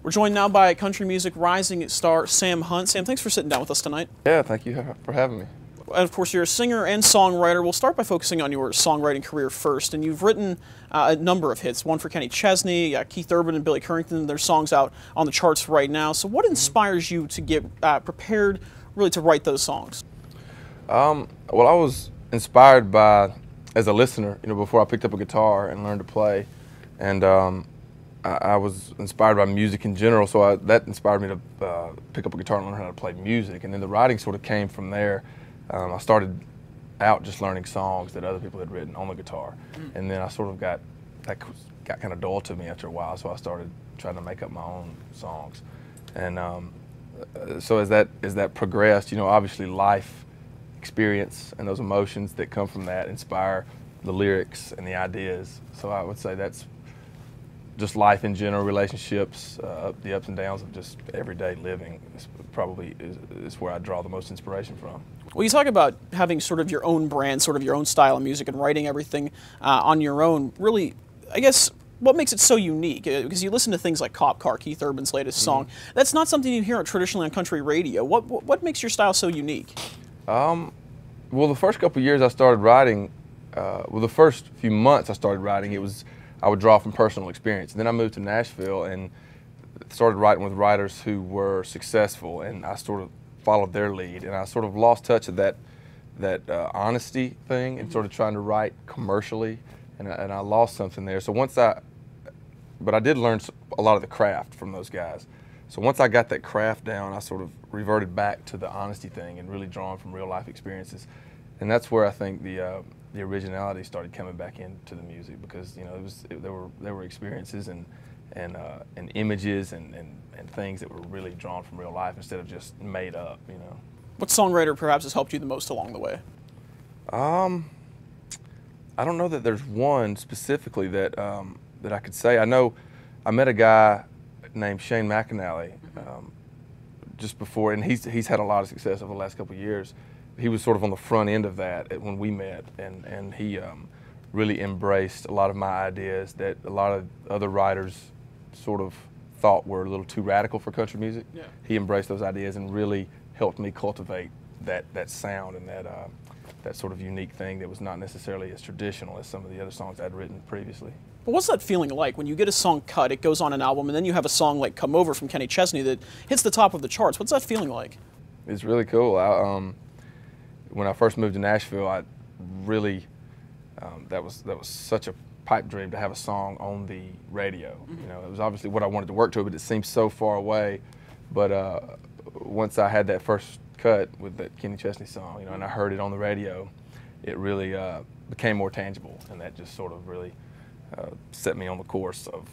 We're joined now by country music rising star Sam Hunt. Sam, thanks for sitting down with us tonight. Yeah, thank you for having me. And of course, you're a singer and songwriter. We'll start by focusing on your songwriting career first. And you've written a number of hits, one for Kenny Chesney, Keith Urban, and Billy Currington. There's songs out on the charts right now. So what inspires you to get prepared really to write those songs? Well, I was inspired by, as a listener, before I picked up a guitar and learned to play. And I was inspired by music in general, so that inspired me to pick up a guitar and learn how to play music. And then the writing sort of came from there. I started out just learning songs that other people had written on the guitar, and then I sort of got kind of dull to me after a while, so I started trying to make up my own songs. And so as that progressed, obviously life experience and those emotions that come from that inspire the lyrics and the ideas. So I would say that's just life in general, relationships, the ups and downs of just everyday living is where I draw the most inspiration from. Well, you talk about having sort of your own brand, sort of your own style of music, and writing everything on your own. Really, I guess, what makes it so unique? Because you listen to things like Cop Car, Keith Urban's latest song. That's not something you hear traditionally on country radio. What makes your style so unique? Well, the first couple of years I started writing, well, the first few months I started writing, I would draw from personal experience. And then I moved to Nashville and started writing with writers who were successful, and I sort of followed their lead, and I sort of lost touch of that honesty thing and sort of trying to write commercially, and I lost something there. So but I did learn a lot of the craft from those guys. So once I got that craft down, I sort of reverted back to the honesty thing and really drawing from real life experiences, and that's where I think the originality started coming back into the music, because there were experiences and images and things that were really drawn from real life instead of just made up. What songwriter perhaps has helped you the most along the way? I don't know that there's one specifically that I could say. I know I met a guy named Shane McAnally just before, and he's had a lot of success over the last couple of years. He was sort of on the front end of that when we met, and he really embraced a lot of my ideas that a lot of other writers sort of thought were a little too radical for country music. Yeah. He embraced those ideas and really helped me cultivate that sound and that sort of unique thing that was not necessarily as traditional as some of the other songs I'd written previously. But what's that feeling like when you get a song cut, it goes on an album, and then you have a song like Come Over from Kenny Chesney that hits the top of the charts? What's that feeling like? It's really cool. When I first moved to Nashville, I really, that was such a pipe dream to have a song on the radio. It was obviously what I wanted to work to, but it seemed so far away. But once I had that first cut with that Kenny Chesney song, and I heard it on the radio, it really became more tangible, and that just sort of really set me on the course of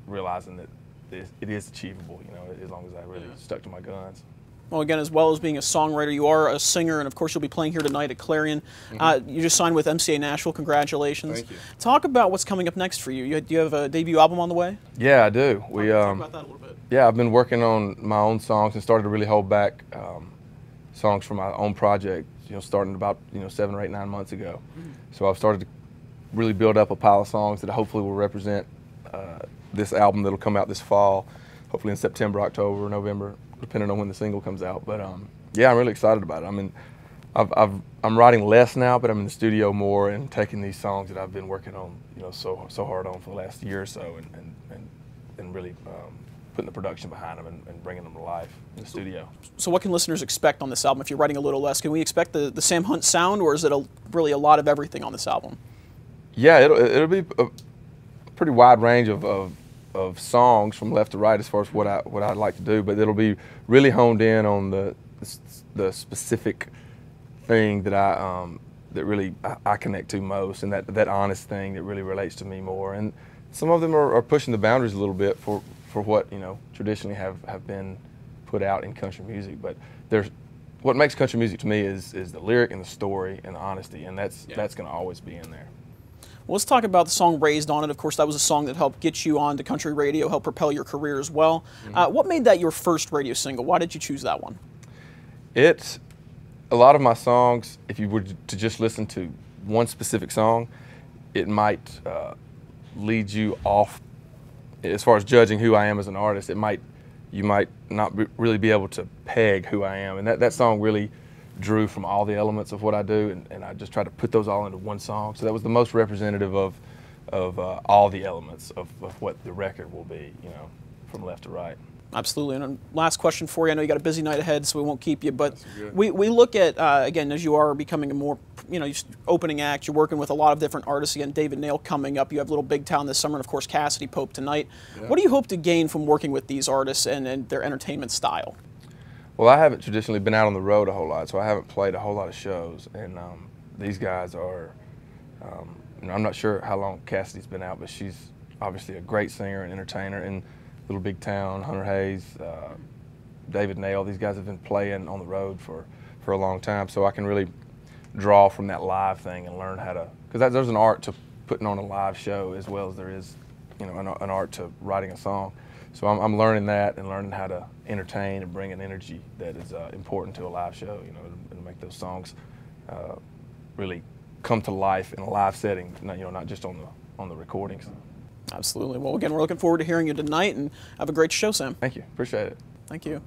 realizing that it is achievable, as long as I really stuck to my guns. Well, again, as well as being a songwriter, you are a singer, and of course you'll be playing here tonight at Clarion. You just signed with MCA Nashville. Congratulations. Thank you. Talk about what's coming up next for you. Do you have a debut album on the way? Yeah, I do. Talk about that a little bit. Yeah, I've been working on my own songs and started to really hold back songs from my own project, starting about 7 or 8, 9 months ago. So I've started to really build up a pile of songs that hopefully will represent this album that'll come out this fall, hopefully in September, October, November, depending on when the single comes out. But yeah, I'm really excited about it. I mean, I'm writing less now, but I'm in the studio more and taking these songs that I've been working on, so hard on for the last year or so, and really putting the production behind them and bringing them to life in the studio. So what can listeners expect on this album if you're writing a little less? Can we expect the Sam Hunt sound, or is it really a lot of everything on this album? Yeah, it'll be a pretty wide range of songs from left to right as far as what I'd like to do, but it'll be really honed in on the specific thing that I connect to most, and that honest thing that really relates to me more. And some of them are pushing the boundaries a little bit for what traditionally have been put out in country music. But what makes country music to me is the lyric and the story and the honesty, and that's going to always be in there. Well, let's talk about the song Raised on It. Of course, that was a song that helped get you on to country radio, helped propel your career as well. What made that your first radio single? Why did you choose that one? A lot of my songs, if you were to just listen to one specific song, it might lead you off, as far as judging who I am as an artist. It might you might not really be able to peg who I am. And that song really drew from all the elements of what I do, and I just tried to put those all into one song. So that was the most representative of all the elements of what the record will be, you know, from left to right. Absolutely. And last question for you. I know you got a busy night ahead, so we won't keep you. But we look at, again, as you are becoming a more, you know, opening act, you're working with a lot of different artists. Again, David Nail coming up. You have Little Big Town this summer, and of course, Cassidy Pope tonight. Yeah. What do you hope to gain from working with these artists and their entertainment style? Well, I haven't traditionally been out on the road a whole lot, so I haven't played a whole lot of shows. And these guys are, you know, I'm not sure how long Cassidy's been out, but she's obviously a great singer and entertainer. And Little Big Town, Hunter Hayes, David Nail, these guys have been playing on the road for a long time, so I can really draw from that live thing and learn how to, because there's an art to putting on a live show as well as there is, you know, an art to writing a song. So I'm learning that and learning how to entertain and bring an energy that is important to a live show, you know, and make those songs really come to life in a live setting, you know, not just on the recordings. Absolutely. Well, again, we're looking forward to hearing you tonight, and have a great show, Sam. Thank you. Appreciate it. Thank you.